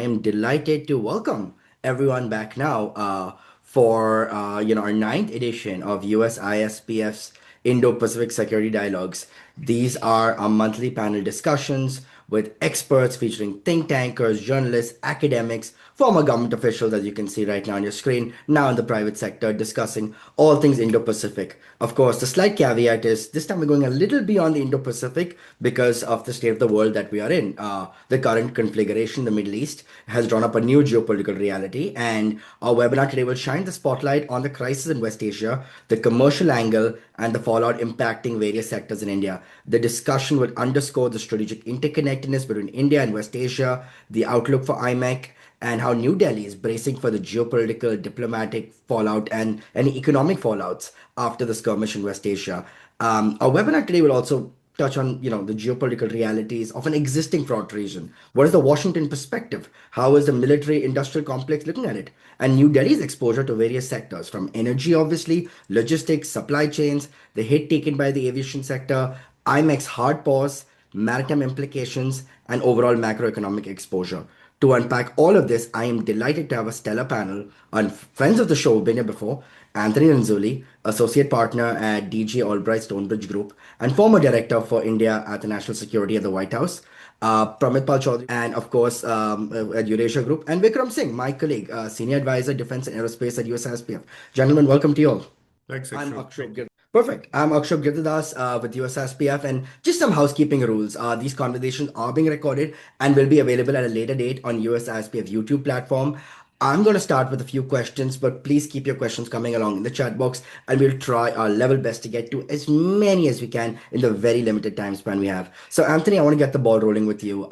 am delighted to welcome everyone back now for our ninth edition of USISPF's Indo-Pacific Security Dialogues. These are our monthly panel discussions with experts featuring think tankers, journalists, academics, former government officials, as you can see right now on your screen, now in the private sector, discussing all things Indo-Pacific. Of course, the slight caveat is this time we're going a little beyond the Indo-Pacific because of the state of the world that we are in. The current configuration in the Middle East has drawn up a new geopolitical reality, and our webinar today will shine the spotlight on the crisis in West Asia, the commercial angle, and the fallout impacting various sectors in India. The discussion will underscore the strategic interconnectedness between India and West Asia, the outlook for IMEC, and how New Delhi is bracing for the geopolitical, diplomatic fallout and any economic fallouts after the skirmish in West Asia. Our webinar today will also touch on, the geopolitical realities of an existing front region. What is the Washington perspective? How is the military-industrial complex looking at it? And New Delhi's exposure to various sectors, from energy, obviously, logistics, supply chains, the hit taken by the aviation sector, IMEC's hard pause, maritime implications, and overall macroeconomic exposure. To unpack all of this, I am delighted to have a stellar panel on friends of the show who've been here before. Anthony Renzulli, Associate Partner at DGA-Albright Stonebridge Group and former Director for India at the National Security at the White House. Pramit Chaudhuri, and of course at Eurasia Group, and Vikram Singh, my colleague, Senior Advisor, Defense and Aerospace at USISPF. Gentlemen, welcome to you all. Thanks, I'm Akshay. Akshay Gir- Perfect. I'm Akshay Girdadas with USSPF, and just some housekeeping rules. These conversations are being recorded and will be available at a later date on USSPF YouTube platform. I'm going to start with a few questions, but please keep your questions coming along in the chat box, and we'll try our level best to get to as many as we can in the very limited time span we have. So, Anthony, I want to get the ball rolling with you.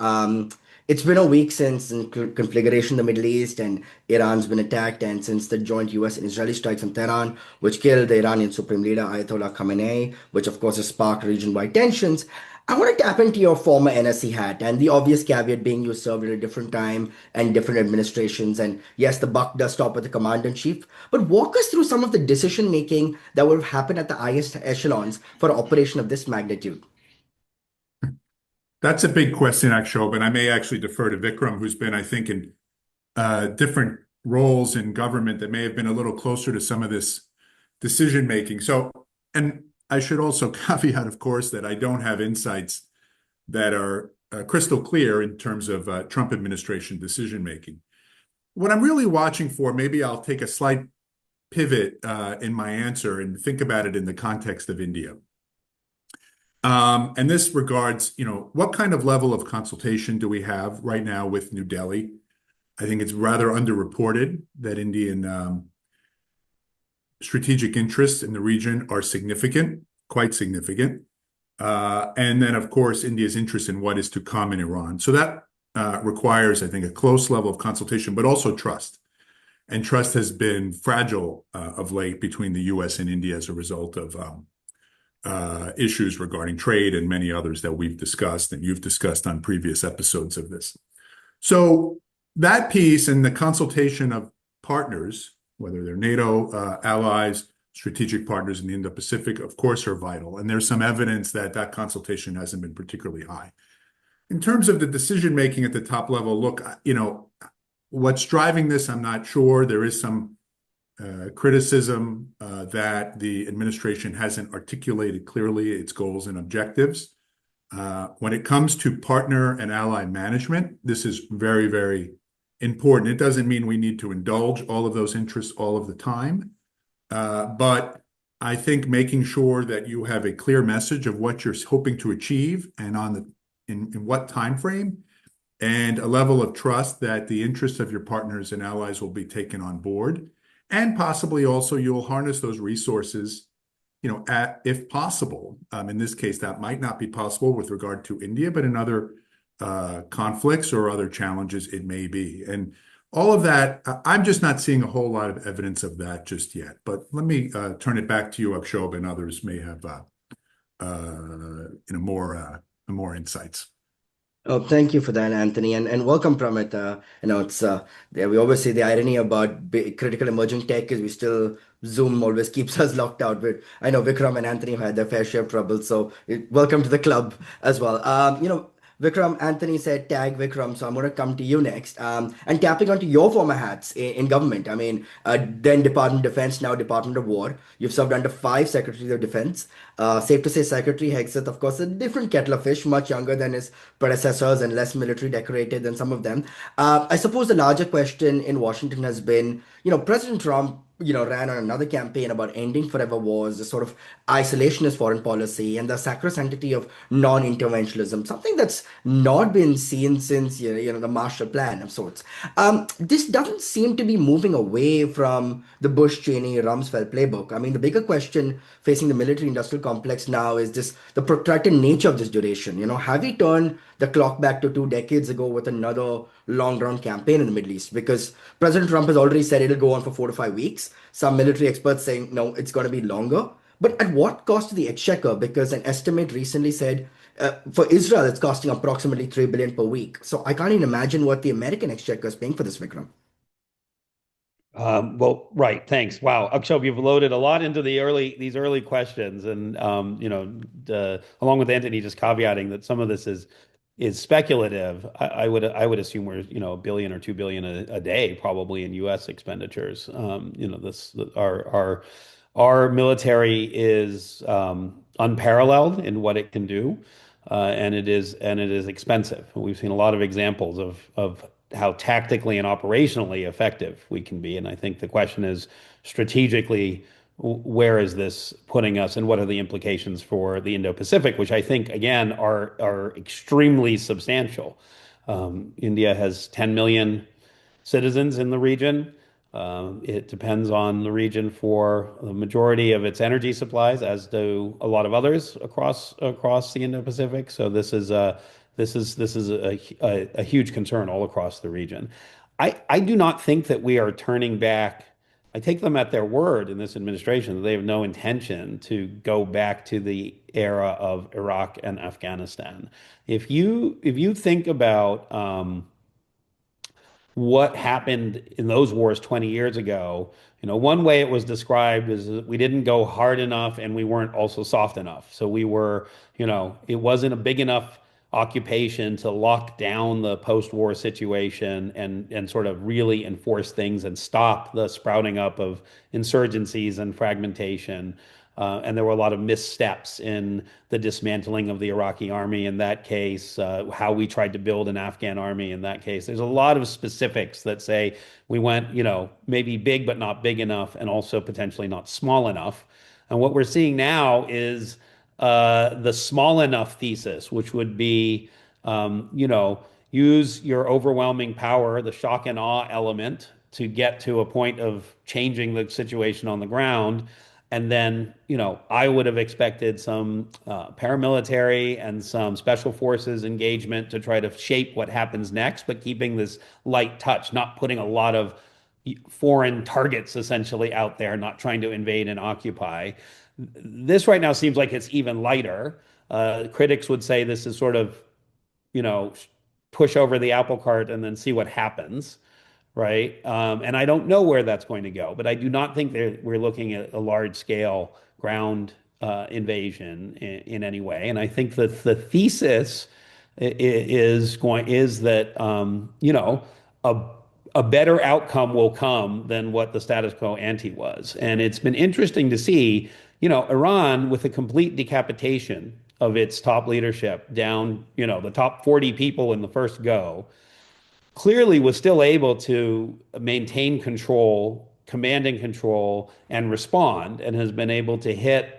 It's been a week since the configuration in the Middle East and Iran's been attacked, and since the joint US and Israeli strikes on Tehran, which killed the Iranian Supreme Leader Ayatollah Khamenei, which of course has sparked region-wide tensions. I want to tap into your former NSC hat, and the obvious caveat being you served at a different time and different administrations. And yes, the buck does stop with the commander in chief, but walk us through some of the decision making that would have happened at the highest echelons for an operation of this magnitude. That's a big question, Akshay, and I may actually defer to Vikram, who's been, I think, in different roles in government that may have been a little closer to some of this decision making. So, and I should also caveat, of course, that I don't have insights that are crystal clear in terms of Trump administration decision making. What I'm really watching for, maybe I'll take a slight pivot in my answer and think about it in the context of India. And this regards, what kind of level of consultation do we have right now with New Delhi? I think it's rather underreported that Indian strategic interests in the region are significant, quite significant. And then, of course, India's interest in what is to come in Iran. So that requires, I think, a close level of consultation, but also trust. And trust has been fragile of late between the US and India as a result of issues regarding trade and many others that we've discussed and you've discussed on previous episodes of this. So that piece and the consultation of partners, whether they're NATO allies, strategic partners in the Indo-Pacific, of course, are vital. And there's some evidence that that consultation hasn't been particularly high. In terms of the decision-making at the top level, look, what's driving this, I'm not sure. There is some criticism that the administration hasn't articulated clearly its goals and objectives. When it comes to partner and ally management, this is very, very important. It doesn't mean we need to indulge all of those interests all of the time. But I think making sure that you have a clear message of what you're hoping to achieve and in what time frame, and a level of trust that the interests of your partners and allies will be taken on board. And possibly also you'll harness those resources, if possible. In this case, that might not be possible with regard to India, but in other conflicts or other challenges, it may be. And all of that, I'm just not seeing a whole lot of evidence of that just yet. But let me turn it back to you, Akshob, and others may have more insights. Oh, thank you for that, Anthony, and welcome, Pramit. We always say the irony about critical emerging tech is we still Zoom always keeps us locked out. But I know Vikram and Anthony had their fair share of trouble, so welcome to the club as well. Vikram, Anthony said tag Vikram, so I'm going to come to you next. And tapping onto your former hats in government. I mean, then Department of Defense, now Department of War. You've served under five Secretaries of Defense. Safe to say, Secretary Hegseth, of course, a different kettle of fish, much younger than his predecessors and less military decorated than some of them. I suppose the larger question in Washington has been, President Trump ran on another campaign about ending forever wars, the sort of isolationist foreign policy, and the sacrosanctity of non-interventionism, something that's not been seen since the Marshall Plan of sorts. This doesn't seem to be moving away from the Bush-Cheney-Rumsfeld playbook. I mean, the bigger question facing the military-industrial complex now is this: the protracted nature of this duration. Have we turned the clock back to 2 decades ago with another long-run campaign in the Middle East? Because President Trump has already said it'll go on for 4 to 5 weeks. Some military experts saying no, it's going to be longer. But at what cost to the exchequer? Because an estimate recently said for Israel, it's costing approximately 3 billion per week. So I can't even imagine what the American exchequer is paying for this, Vikram. Well, right. Thanks. Wow, Akshay, you've loaded a lot into these early questions, and along with Anthony just caveating that some of this is speculative. I would assume we're a billion or 2 billion a day probably in U.S. expenditures. This our military is unparalleled in what it can do, and it is expensive. We've seen a lot of examples of how tactically and operationally effective we can be. And I think the question is strategically, where is this putting us, and what are the implications for the Indo-Pacific, which I think again are extremely substantial. India has 10 million citizens in the region. It depends on the region for the majority of its energy supplies, as do a lot of others across the Indo-Pacific. So this is a huge concern all across the region. I do not think that we are turning back. I take them at their word in this administration that they have no intention to go back to the era of Iraq and Afghanistan. If you think about what happened in those wars 20 years ago, one way it was described is that we didn't go hard enough and we weren't also soft enough. So we were, it wasn't a big enough occupation to lock down the post-war situation and sort of really enforce things and stop the sprouting up of insurgencies and fragmentation. And there were a lot of missteps in the dismantling of the Iraqi army in that case, how we tried to build an Afghan army in that case. There's a lot of specifics that say we went, maybe big but not big enough, and also potentially not small enough. And what we're seeing now is the small enough thesis, which would be, use your overwhelming power, the shock and awe element, to get to a point of changing the situation on the ground. And then, I would have expected some paramilitary and some special forces engagement to try to shape what happens next, but keeping this light touch, not putting a lot of foreign targets essentially out there, not trying to invade and occupy. This right now seems like it's even lighter. Critics would say this is sort of, you know, push over the apple cart and then see what happens, right? And I don't know where that's going to go, but I do not think that we're looking at a large scale ground invasion in any way. And I think that the thesis is that a a better outcome will come than what the status quo ante was. And it's been interesting to see, Iran with a complete decapitation of its top leadership down, the top 40 people in the first go, clearly was still able to maintain control, command and control, and respond, and has been able to hit,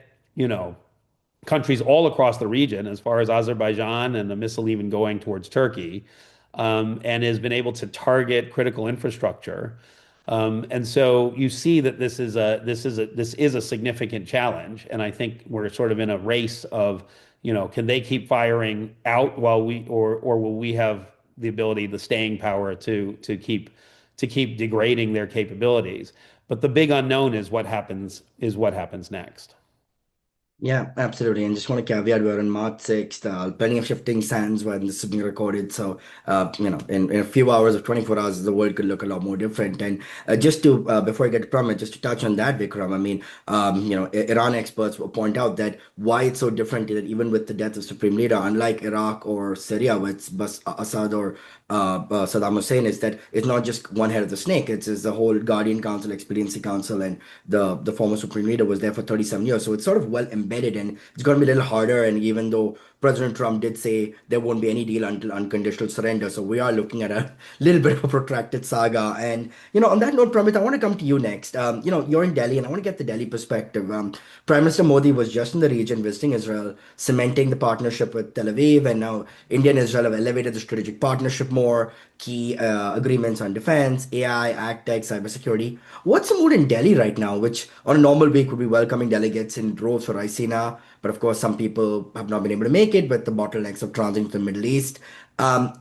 countries all across the region, as far as Azerbaijan and a missile even going towards Turkey, and has been able to target critical infrastructure. And so you see that this is a significant challenge, and I think we're sort of in a race of, can they keep firing out while or will we have the ability, the staying power to keep degrading their capabilities? But the big unknown is what happens next. Yeah, absolutely. And just want to caveat we're on March 6th. Plenty of shifting sands when this is being recorded. So, in a few hours or 24 hours, the world could look a lot more different. And before I get to Pramit, just to touch on that, Vikram, I mean, Iran experts will point out that why it's so different is that even with the death of Supreme Leader, unlike Iraq or Syria with Assad or Saddam Hussein, is that it's not just one head of the snake. It's the whole Guardian Council, Expediency Council, and the former Supreme Leader was there for 37 years. So it's sort of well embedded, and it's going to be a little harder. And even though President Trump did say there won't be any deal until unconditional surrender, so we are looking at a little bit of a protracted saga. And on that note, Pramit, I want to come to you next. You're in Delhi, and I want to get the Delhi perspective. Prime Minister Modi was just in the region visiting Israel, cementing the partnership with Tel Aviv, and now India and Israel have elevated the strategic partnership more. Key agreements on defense, AI, agtech, cybersecurity. What's the mood in Delhi right now, which on a normal week would be welcoming delegates in droves for Raisina, but of course some people have not been able to make it with the bottlenecks of transiting to the Middle East.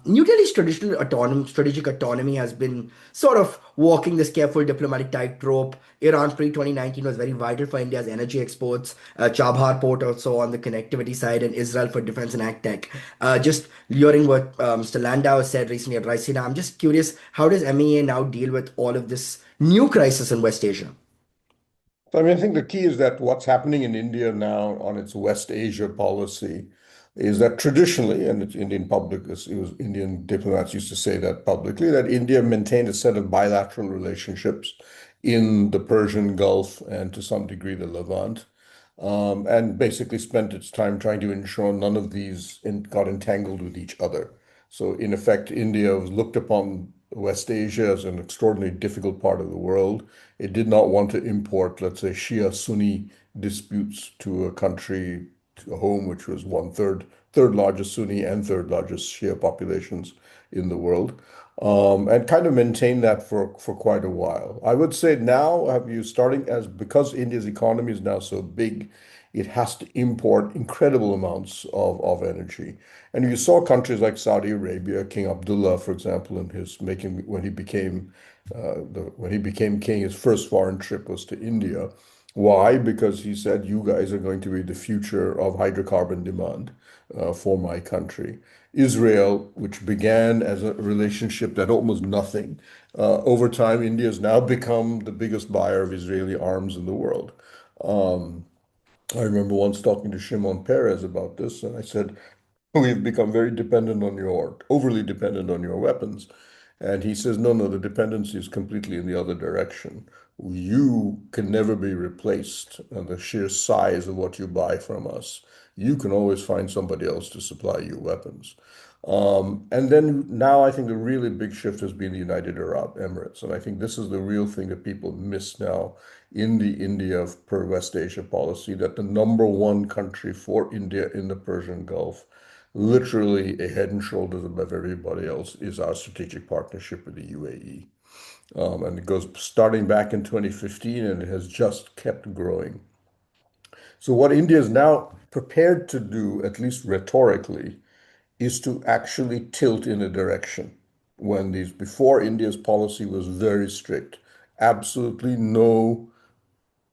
New Delhi's strategic autonomy has been sort of walking this careful diplomatic tightrope. Iran pre-2019 was very vital for India's energy exports. Chabhar port also on the connectivity side, and Israel for defense and ag tech. Just hearing what Mr. Landau said recently at Raisina, I'm just curious, how does MEA now deal with all of this new crisis in West Asia? So, I mean, I think the key is that what's happening in India now on its West Asia policy is that traditionally, and it's Indian public, it was Indian diplomats used to say that publicly, that India maintained a set of bilateral relationships in the Persian Gulf and to some degree the Levant, and basically spent its time trying to ensure none of these got entangled with each other. So, in effect, India was looked upon West Asia as an extraordinarily difficult part of the world. It did not want to import, let's say, Shia-Sunni disputes to a country, to a home which was third largest Sunni and third largest Shia populations in the world, and kind of maintain that for quite a while. I would say now, have you starting as because India's economy is now so big, it has to import incredible amounts of energy. And you saw countries like Saudi Arabia, King Abdullah, for example, in his making when he became king, his first foreign trip was to India. Why? Because he said, "You guys are going to be the future of hydrocarbon demand for my country." Israel, which began as a relationship that almost nothing, over time, India has now become the biggest buyer of Israeli arms in the world. Um, I remember once talking to Shimon Peres about this, and I said, "We've become very dependent on overly dependent on your weapons." And he says, "No, no, the dependency is completely in the other direction. You can never be replaced on the sheer size of what you buy from us. You can always find somebody else to supply you weapons." And then now I think the really big shift has been the United Arab Emirates. And I think this is the real thing that people miss now in the India per West Asia policy, that the number one country for India in the Persian Gulf, literally a head and shoulders above everybody else, is our strategic partnership with the UAE. And it goes starting back in 2015, and it has just kept growing. So what India is now prepared to do, at least rhetorically, is to actually tilt in a direction. Before, India's policy was very strict. Absolutely no,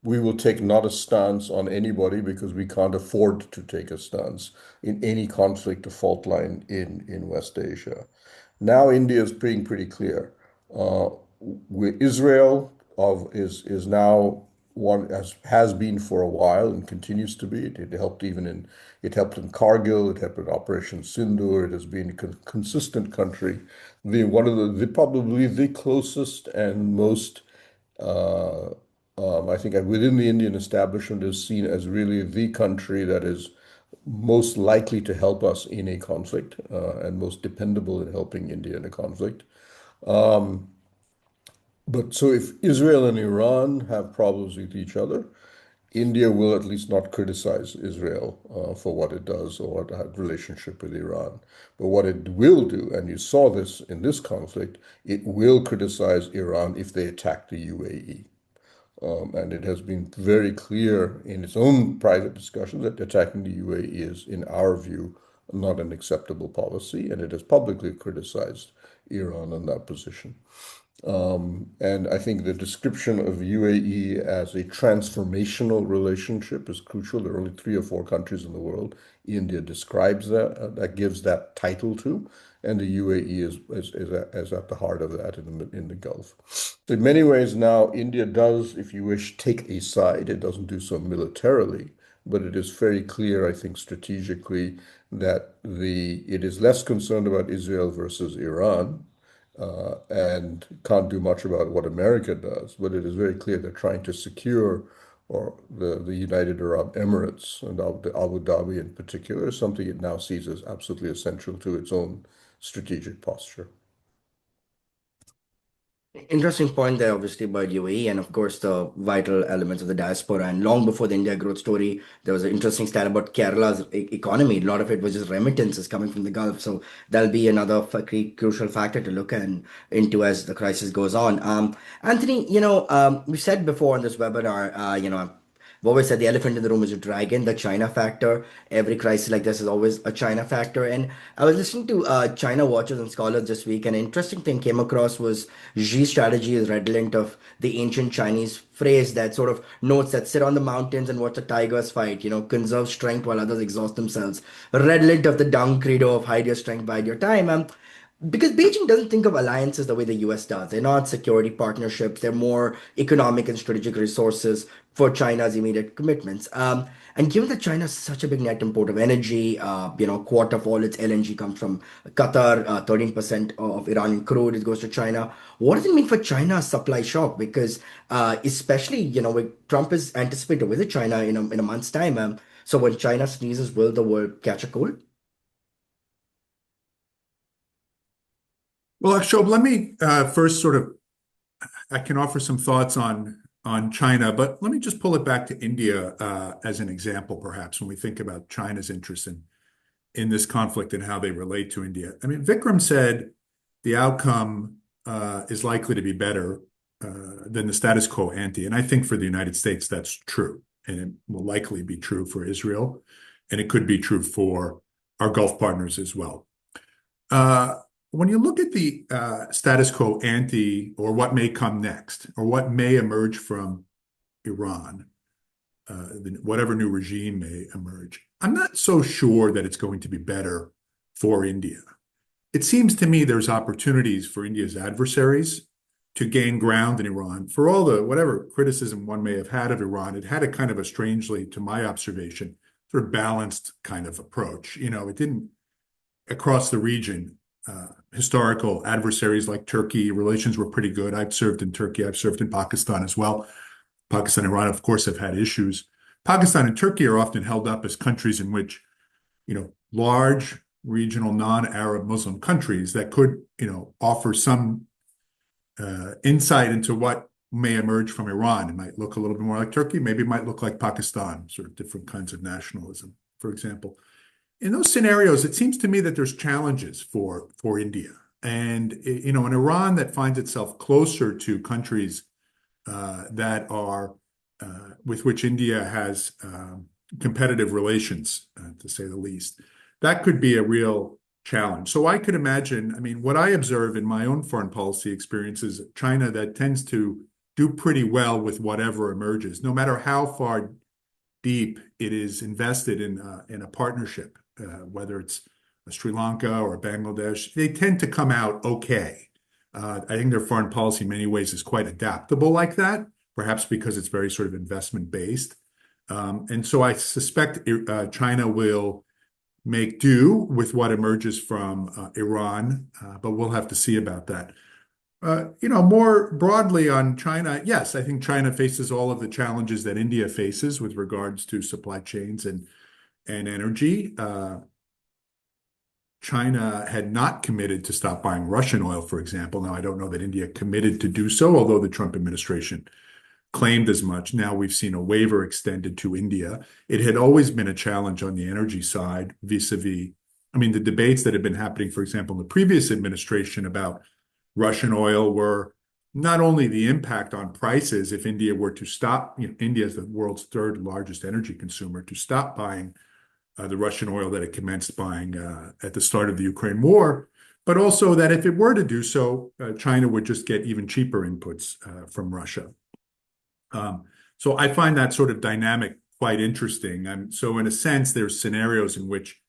we will take not a stance on anybody because we can't afford to take a stance in any conflict or fault line in West Asia. Now India is being pretty clear. Uh, Israel is now one, as has been for a while and continues to be. It helped in Kargil, it helped in Operation Sindoor. It has been a consistent country. One of probably the closest and most uh, I think within the Indian establishment is seen as really the country that is most likely to help us in a conflict, and most dependable in helping India in a conflict. Um, but so if Israel and Iran have problems with each other, India will at least not criticize Israel for what it does or what had relationship with Iran. But what it will do, and you saw this in this conflict, it will criticize Iran if they attack the UAE. And it has been very clear in its own private discussions that attacking the UAE is, in our view, not an acceptable policy, and it has publicly criticized Iran on that position. And I think the description of UAE as a transformational relationship is crucial. There are only 3 or 4 countries in the world India describes that gives that title to, and the UAE is at the heart of that in the Gulf. So in many ways now, India does, if you wish, take a side. It doesn't do so militarily, but it is very clear, I think, strategically that it is less concerned about Israel versus Iran and can't do much about what America does, but it is very clear they're trying to secure the United Arab Emirates and Abu Dhabi in particular, something it now sees as absolutely essential to its own strategic posture. Interesting point there, obviously, about UAE and, of course, the vital elements of the diaspora. And long before the India growth story, there was an interesting stat about Kerala's economy. A lot of it was just remittances coming from the Gulf. So that'll be another crucial factor to look into as the crisis goes on. Anthony, we said before on this webinar, I've always said the elephant in the room is a dragon, the China factor. Every crisis like this is always a China factor. And I was listening to China watchers and scholars this week, and an interesting thing came across was Xi's strategy is redolent of the ancient Chinese phrase that sort of notes that sit on the mountains and watch the tigers fight, conserve strength while others exhaust themselves. Redolent of the dung credo of hide your strength, bide your time. Because Beijing doesn't think of alliances the way the US does. They're not security partnerships, they're more economic and strategic resources for China's immediate commitments. And given that China is such a big net import of energy, quarter of all its LNG comes from Qatar, 13% of Iranian crude it goes to China. What does it mean for China's supply shock? Because especially, Trump is anticipated to visit China in a month's time. So when China sneezes, will the world catch a cold? Well, Akshob, let me first I can offer some thoughts on China, but let me just pull it back to India as an example, perhaps, when we think about China's interest in this conflict and how they relate to India. I mean, Vikram said the outcome is likely to be better than the status quo ante. And I think for the United States, that's true. And it will likely be true for Israel. And it could be true for our Gulf partners as well. When you look at the status quo ante, or what may come next, or what may emerge from Iran, whatever new regime may emerge, I'm not so sure that it's going to be better for India. It seems to me there's opportunities for India's adversaries to gain ground in Iran. For all the whatever criticism one may have had of Iran, it had a kind of a strangely, to my observation, sort of balanced kind of approach. It didn't, across the region, historical adversaries like Turkey, relations were pretty good. I've served in Turkey. I've served in Pakistan as well. Pakistan and Iran, of course, have had issues. Pakistan and Turkey are often held up as countries in which, large regional non-Arab Muslim countries that could, offer some insight into what may emerge from Iran. It might look a little bit more like Turkey. Maybe it might look like Pakistan, sort of different kinds of nationalism, for example. In those scenarios, it seems to me that there's challenges for India. And, an Iran that finds itself closer to countries that are, with which India has competitive relations, to say the least, that could be a real challenge. So I could imagine, what I observe in my own foreign policy experience is China that tends to do pretty well with whatever emerges, no matter how far deep it is invested in a partnership. Whether it's Sri Lanka or Bangladesh, they tend to come out okay. I think their foreign policy in many ways is quite adaptable like that, perhaps because it's very sort of investment based. And so I suspect China will make do with what emerges from Iran, but we'll have to see about that. More broadly on China, yes, I think China faces all of the challenges that India faces with regards to supply chains and energy. China had not committed to stop buying Russian oil, for example. Now, I don't know that India committed to do so, although the Trump administration claimed as much. Now we've seen a waiver extended to India. It had always been a challenge on the energy side vis-a-vis, the debates that had been happening, for example, in the previous administration about Russian oil were not only the impact on prices if India were to stop, India is the world's third largest energy consumer, to stop buying the Russian oil that it commenced buying at the start of the Ukraine war, but also that if it were to do so, China would just get even cheaper inputs from Russia. So I find that sort of dynamic quite interesting. So in a sense, there's scenarios in which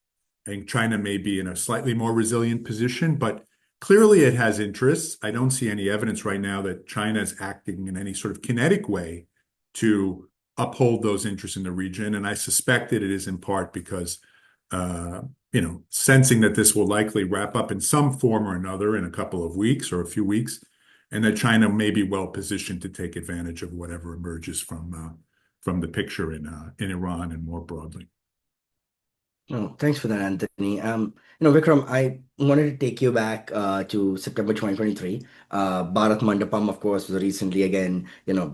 I think China may be in a slightly more resilient position, but clearly it has interests. I don't see any evidence right now that China is acting in any sort of kinetic way to uphold those interests in the region. And I suspect that it is in part because, sensing that this will likely wrap up in some form or another in a couple of weeks or a few weeks, and that China may be well positioned to take advantage of whatever emerges from the picture in Iran and more broadly. No, thanks for that, Anthony. Vikram, I wanted to take you back to September 2023. Bharat Mandapam, of course, was recently again,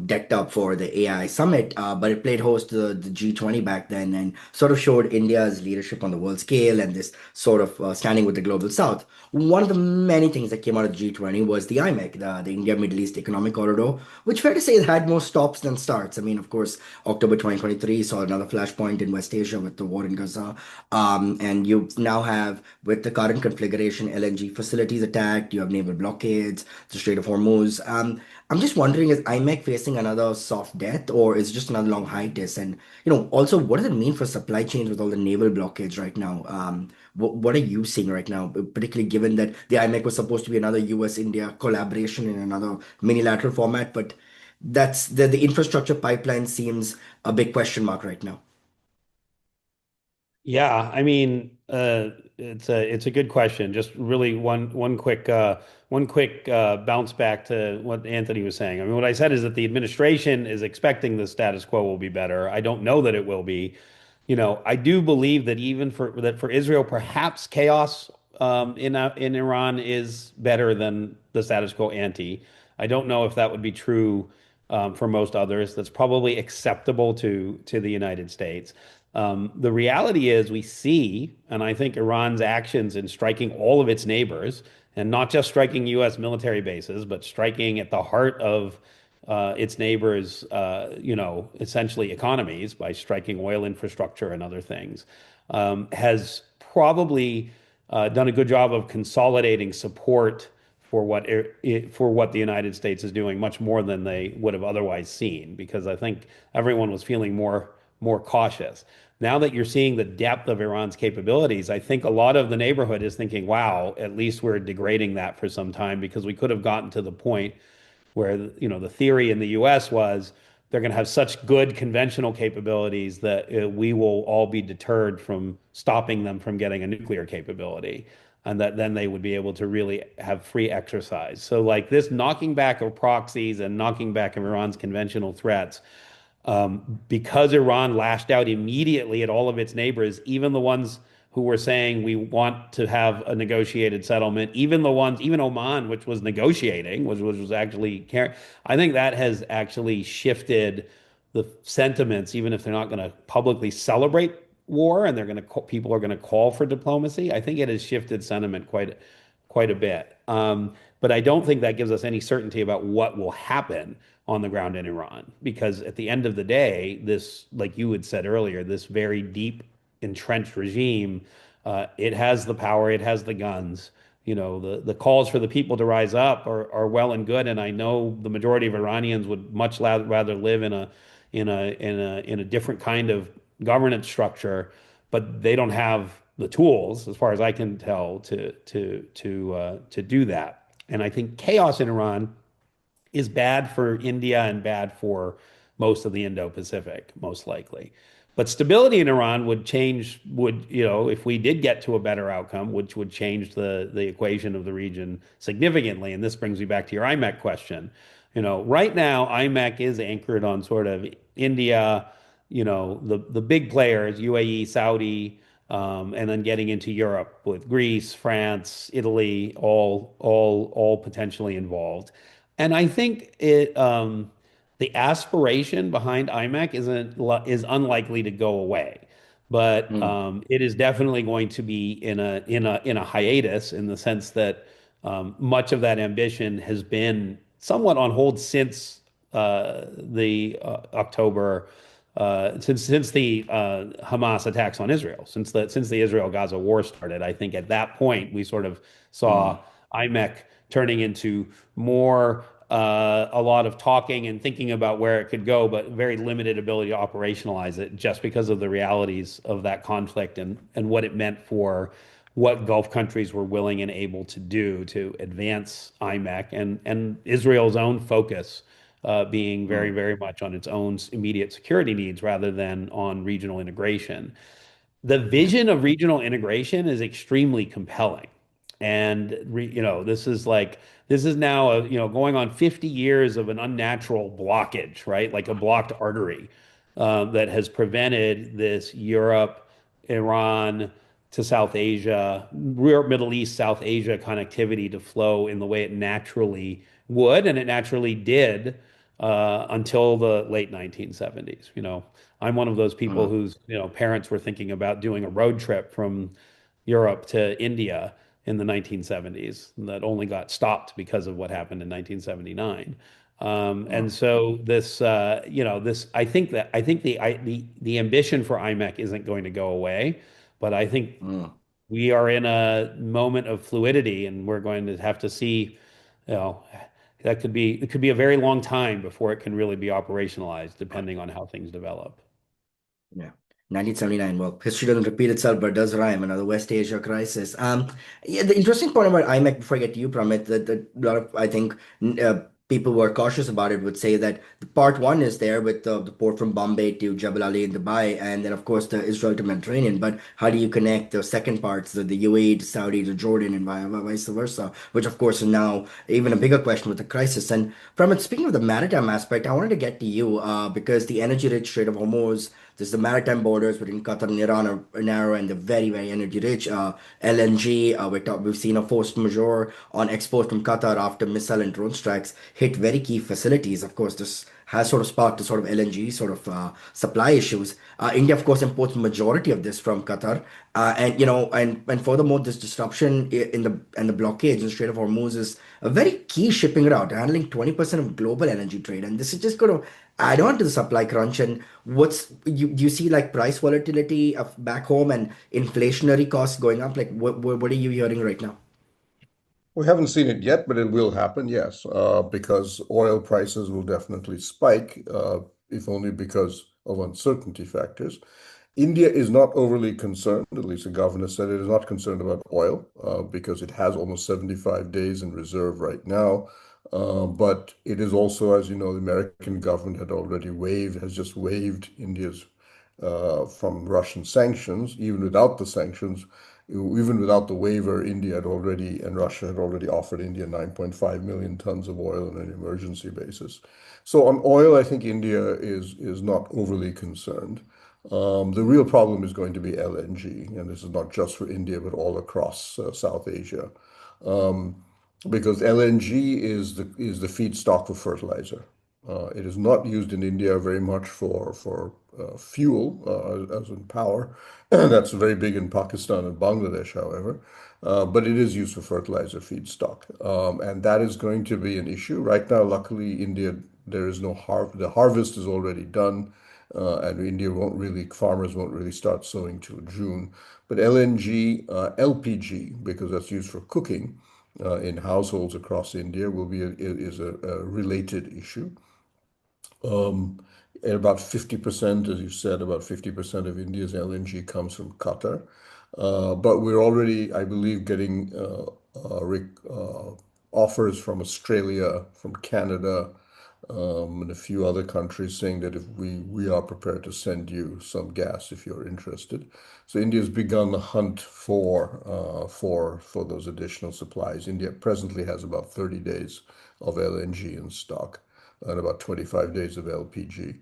decked up for the AI summit, but it played host to the G20 back then and sort of showed India's leadership on the world scale and this sort of standing with the global south. One of the many things that came out of G20 was the IMEC, the India Middle East Economic Corridor, which fair to say had more stops than starts. I mean, of course, October 2023 saw another flashpoint in West Asia with the war in Gaza. And you now have, with the current configuration, LNG facilities attacked, you have naval blockades, the Strait of Hormuz. I'm just wondering, is IMEC facing another soft death or is it just another long hiatus? And, also, what does it mean for supply chains with all the naval blockades right now? What are you seeing right now, particularly given that the IMEC was supposed to be another US-India collaboration in another minilateral format, but that's the infrastructure pipeline seems a big question mark right now. Yeah, I mean, it's a good question. Just really one quick bounce back to what Anthony was saying. I mean, what I said is that the administration is expecting the status quo will be better. I don't know that it will be. I do believe that even for Israel, perhaps chaos in Iran is better than the status quo ante. I don't know if that would be true for most others. That's probably acceptable to the United States. The reality is we see, and I think Iran's actions in striking all of its neighbors, and not just striking U.S. military bases, but striking at the heart of its neighbors, essentially economies by striking oil infrastructure and other things, has probably done a good job of consolidating support for what the United States is doing, much more than they would have otherwise seen, because I think everyone was feeling more cautious. Now that you're seeing the depth of Iran's capabilities, I think a lot of the neighborhood is thinking, wow, at least we're degrading that for some time, because we could have gotten to the point where the theory in the US was they're going to have such good conventional capabilities that we will all be deterred from stopping them from getting a nuclear capability, and that then they would be able to really have free exercise. So like this knocking back of proxies and knocking back of Iran's conventional threats, because Iran lashed out immediately at all of its neighbors, even the ones who were saying we want to have a negotiated settlement, even Oman, which was negotiating, which was actually caring. I think that has actually shifted the sentiments, even if they're not going to publicly celebrate war and people are going to call for diplomacy. I think it has shifted sentiment quite a bit. But I don't think that gives us any certainty about what will happen on the ground in Iran, because at the end of the day, this, like you had said earlier, this very deep entrenched regime, it has the power, it has the guns. The calls for the people to rise up are well and good, and I know the majority of Iranians would much rather live in a different kind of governance structure, but they don't have the tools, as far as I can tell, to do that. And I think chaos in Iran is bad for India and bad for most of the Indo-Pacific, most likely. But stability in Iran if we did get to a better outcome, which would change the equation of the region significantly. And this brings me back to your IMEC question. Right now, IMEC is anchored on sort of India, the big players, UAE, Saudi, and then getting into Europe with Greece, France, Italy, all potentially involved. And I think the aspiration behind IMEC is unlikely to go away, but Mm. it is definitely going to be in a hiatus, in the sense that much of that ambition has been somewhat on hold since the October since the Hamas attacks on Israel, since the Israel-Gaza war started. I think at that point we sort of Mm, saw IMEC turning into more a lot of talking and thinking about where it could go, but very limited ability to operationalize it just because of the realities of that conflict and what it meant for what Gulf countries were willing and able to do to advance IMEC and Israel's own focus being very, mm, very much on its own immediate security needs rather than on regional integration. The yeah. vision of regional integration is extremely compelling. And this is now going on 50 years of an unnatural blockage, right? Like a blocked artery that has prevented this Europe, Iran to South Asia, Europe, Middle East, South Asia connectivity to flow in the way it naturally would, and it naturally did until the late 1970s. I'm one of those people Mm, whose, parents were thinking about doing a road trip from Europe to India in the 1970s that only got stopped because of what happened in 1979. And mm, so I think the ambition for IMEC isn't going to go away, but I think mm. we are in a moment of fluidity, and we're going to have to see, you know, it could be a very long time before it can really be operationalized, depending on how things develop. Yeah. 1979. Well, history doesn't repeat itself, but does rhyme. Another West Asia crisis. Yeah, the interesting point about IMEC, before I get to you, Pramit, that a lot of, I think, people who are cautious about it would say that the part one is there with the port from Bombay to Jebel Ali in Dubai, and then, of course, the Israel to Mediterranean. But how do you connect the second parts, the UAE to Saudi to Jordan and vice versa, which, of course, is now even a bigger question with the crisis. And Pramit, speaking of the maritime aspect, I wanted to get to you because the energy-rich Strait of Hormuz, there's the maritime borders between Qatar and Iran are narrow and they're very, very energy rich. LNG, we've seen a force majeure on exports from Qatar after missile and drone strikes hit very key facilities. Of course, this has sort of sparked the sort of LNG sort of supply issues. India, of course, imports majority of this from Qatar, and and furthermore, this disruption in the blockage in the Strait of Hormuz is a very key shipping route, handling 20% of global energy trade, and this is just going to add on to the supply crunch. And do you see like price volatility of back home and inflationary costs going up? Like what are you hearing right now? We haven't seen it yet, but it will happen, yes, because oil prices will definitely spike, if only because of uncertainty factors. India is not overly concerned, at least the governor said it is not concerned about oil, because it has almost 75 days in reserve right now. But it is also, as you know, the American government has just waived India's from Russian sanctions. Even without the waiver, India had already and Russia had already offered India 9.5 million tons of oil on an emergency basis. So on oil, I think India is not overly concerned. The real problem is going to be LNG, and this is not just for India, but all across South Asia, um, because LNG is the feedstock for fertilizer. It is not used in India very much for fuel, as in power. That's very big in Pakistan and Bangladesh, however. But it is used for fertilizer feedstock, and that is going to be an issue. Right now, luckily, India, there is no the harvest is already done, and farmers won't really start sowing till June. But LNG, LPG, because that's used for cooking in households across India, is a related issue. Um, and about 50%, as you said, about 50% of India's LNG comes from Qatar. But we're already, I believe, getting offers from Australia, from Canada, and a few other countries saying that if we are prepared to send you some gas if you're interested. So India's begun the hunt for those additional supplies. India presently has about 30 days of LNG in stock and about 25 days of LPG.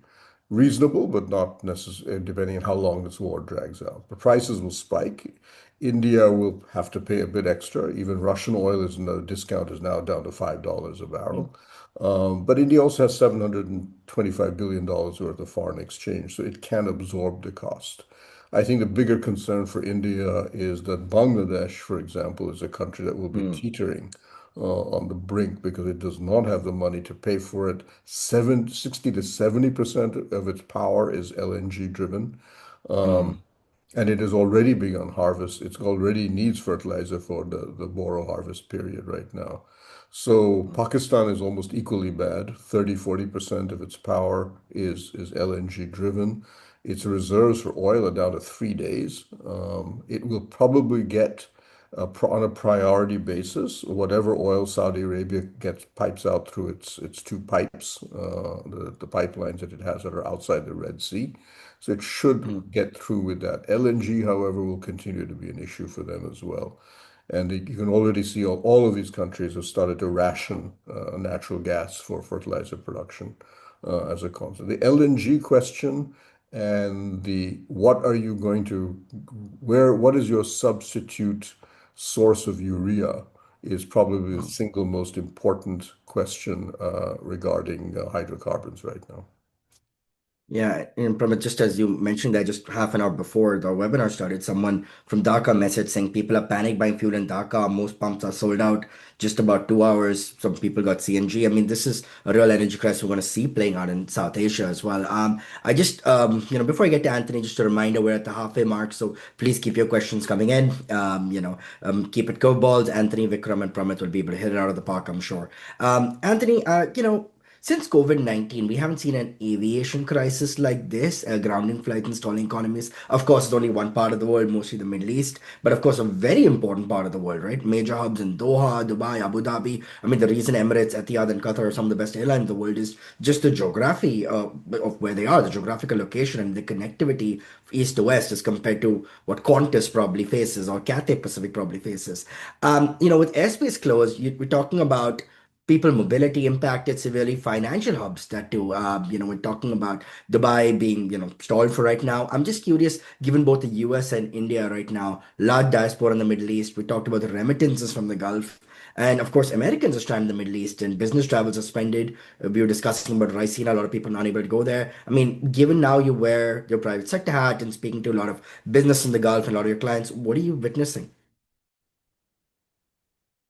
Reasonable, but not necessary, depending on how long this war drags out. The prices will spike. India will have to pay a bit extra. Even Russian oil is no discount is now down to $5 a barrel. But India also has $725 billion worth of foreign exchange, so it can absorb the cost. I think the bigger concern for India is that Bangladesh, for example, is a country that will be Mm, teetering on the brink because it does not have the money to pay for it. 60 to 70% of its power is LNG driven. Mm. And it has already begun harvest. It already needs fertilizer for the Boro harvest period right now. So Pakistan is almost equally bad. 30-40% of its power is LNG driven. Its reserves for oil are down to 3 days. It will probably get on a priority basis whatever oil Saudi Arabia gets pipes out through its two pipes, the pipelines that it has that are outside the Red Sea. So it should get through with that. LNG, however, will continue to be an issue for them as well. And you can already see all of these countries have started to ration natural gas for fertilizer production as a concept. The LNG question and the what are you going to, what is your substitute source of urea is probably the single most important question regarding hydrocarbons right now. Yeah, and Pramit, just as you mentioned that just half an hour before the webinar started, someone from Dhaka messaged saying people are panic buying fuel in Dhaka. Most pumps are sold out just about 2 hours. Some people got CNG. I mean, this is a real energy crisis we're going to see playing out in South Asia as well. I just, before I get to Anthony, just a reminder, we're at the halfway mark, so please keep your questions coming in. Keep it curveballs. Anthony, Vikram, and Pramit will be able to hit it out of the park, I'm sure. Anthony, since COVID-19, we haven't seen an aviation crisis like this, grounding flights and stalling economies. Of course, it's only one part of the world, mostly the Middle East, but of course, a very important part of the world, right? Major hubs in Doha, Dubai, Abu Dhabi. I mean, the reason Emirates, Etihad, and Qatar are some of the best airlines in the world is just the geography of where they are, the geographical location and the connectivity east to west as compared to what Qantas probably faces or Cathay Pacific probably faces. With airspace closed, we're talking about people mobility impacted severely, financial hubs that too. We're talking about Dubai being, stalled for right now. I'm just curious, given both the US and India right now, large diaspora in the Middle East, we talked about the remittances from the Gulf. And of course, Americans are stranded in the Middle East and business travel suspended. We were discussing about Ricina, a lot of people not able to go there. I mean, given now you wear your private sector hat and speaking to a lot of business in the Gulf and a lot of your clients, what are you witnessing?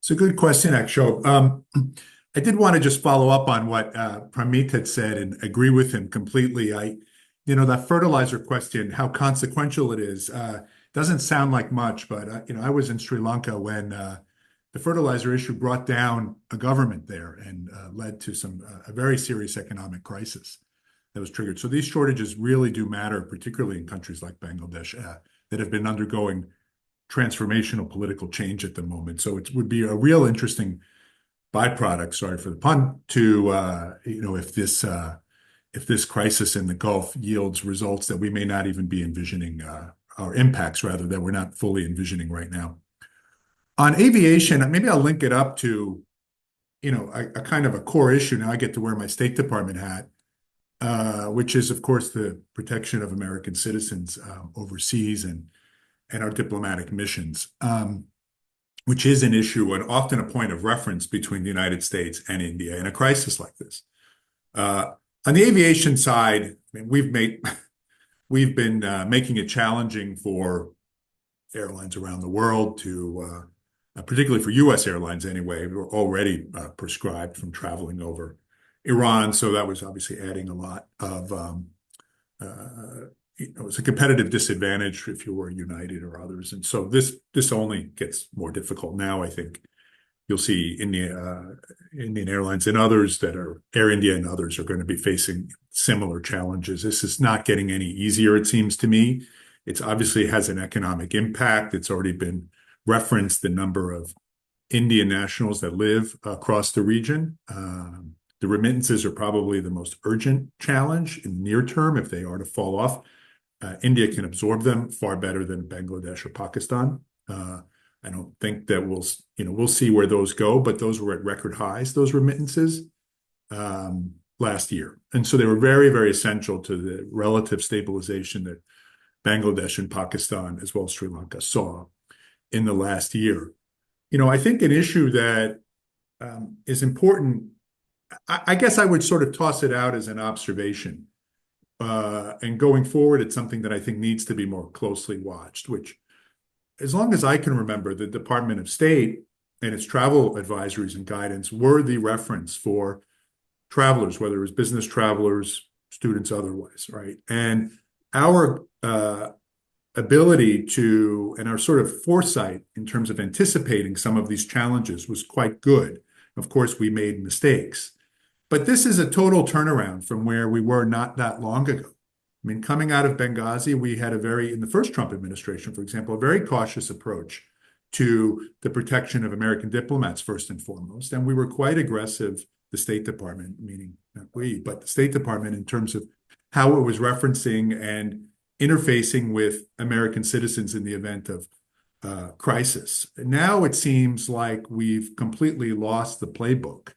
It's a good question, Akshay. I did want to just follow up on what Pramit had said and agree with him completely. That fertilizer question, how consequential it is, doesn't sound like much, but I was in Sri Lanka when the fertilizer issue brought down a government there and led to a very serious economic crisis that was triggered. So these shortages really do matter, particularly in countries like Bangladesh that have been undergoing transformational political change at the moment. So it would be a real interesting byproduct, sorry for the pun, to if this crisis in the Gulf yields results that we may not even be envisioning, or impacts rather that we're not fully envisioning right now. On aviation, maybe I'll link it up to, a kind of a core issue. Now I get to wear my State Department hat, which is, of course, the protection of American citizens overseas and our diplomatic missions, which is an issue and often a point of reference between the United States and India in a crisis like this. On the aviation side, we've been making it challenging for airlines around the world to, particularly for U.S. airlines anyway, who are already prescribed from traveling over Iran. So that was obviously adding a lot of it's a competitive disadvantage if you were United or others. And so this only gets more difficult now. I think you'll see Indian Airlines and others that are Air India and others are going to be facing similar challenges. This is not getting any easier, it seems to me. It obviously has an economic impact. It's already been referenced, the number of Indian nationals that live across the region. The remittances are probably the most urgent challenge in the near term if they are to fall off. India can absorb them far better than Bangladesh or Pakistan. I don't think that we'll see where those go, but those were at record highs, those remittances, last year. And so they were very, very essential to the relative stabilization that Bangladesh and Pakistan, as well as Sri Lanka, saw in the last year. I think an issue that is important, I guess I would sort of toss it out as an observation. And going forward, it's something that I think needs to be more closely watched, which, as long as I can remember, the Department of State and its travel advisories and guidance were the reference for travelers, whether it was business travelers, students, otherwise, right? And our ability to, and our sort of foresight in terms of anticipating some of these challenges was quite good. Of course, we made mistakes, but this is a total turnaround from where we were not that long ago. I mean, coming out of Benghazi, we had in the first Trump administration, for example, a very cautious approach to the protection of American diplomats, first and foremost. And we were quite aggressive, the State Department, meaning not we, but the State Department, in terms of how it was referencing and interfacing with American citizens in the event of crisis. Now it seems like we've completely lost the playbook.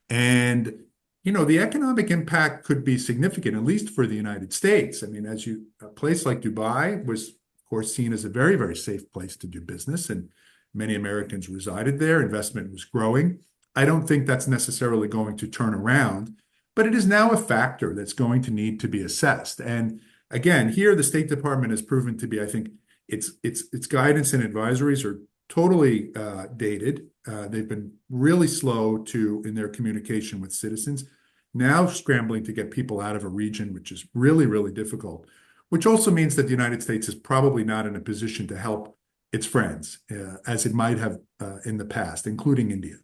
And the economic impact could be significant, at least for the United States. I mean, a place like Dubai was, of course, seen as a very, very safe place to do business, and many Americans resided there. Investment was growing. I don't think that's necessarily going to turn around, but it is now a factor that's going to need to be assessed. And again, here the State Department has proven to be, I think, its guidance and advisories are totally dated. They've been really slow in their communication with citizens, now scrambling to get people out of a region, which is really, really difficult, which also means that the United States is probably not in a position to help its friends as it might have in the past, including India,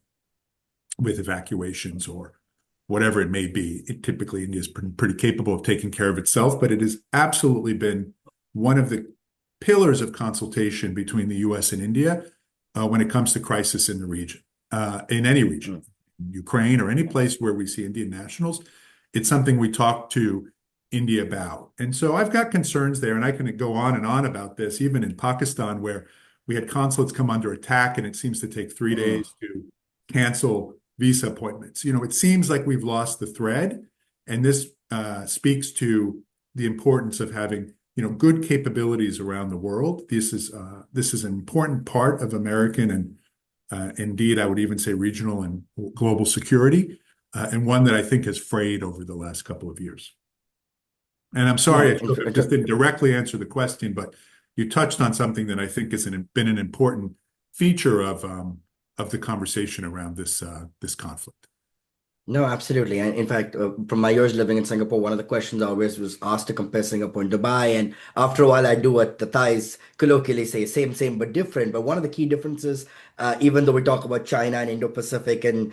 with evacuations or whatever it may be. Typically, India is pretty capable of taking care of itself, but it has absolutely been one of the pillars of consultation between the U.S. and India when it comes to crisis in the region, in any region, Ukraine or any place where we see Indian nationals. It's something we talk to India about. And so I've got concerns there, and I can go on and on about this, even in Pakistan, where we had consulates come under attack, and it seems to take 3 days to cancel visa appointments. It seems like we've lost the thread, and this speaks to the importance of having good capabilities around the world. This is an important part of American and indeed, I would even say regional and global security, and one that I think has frayed over the last couple of years. And I'm sorry, I just didn't directly answer the question, but you touched on something that I think has been an important feature of the conversation around this conflict. No, absolutely. And in fact, from my years living in Singapore, one of the questions I always was asked to compare Singapore and Dubai. And after a while, I do what the Thais colloquially say, same, but different. But one of the key differences, even though we talk about China and Indo-Pacific, and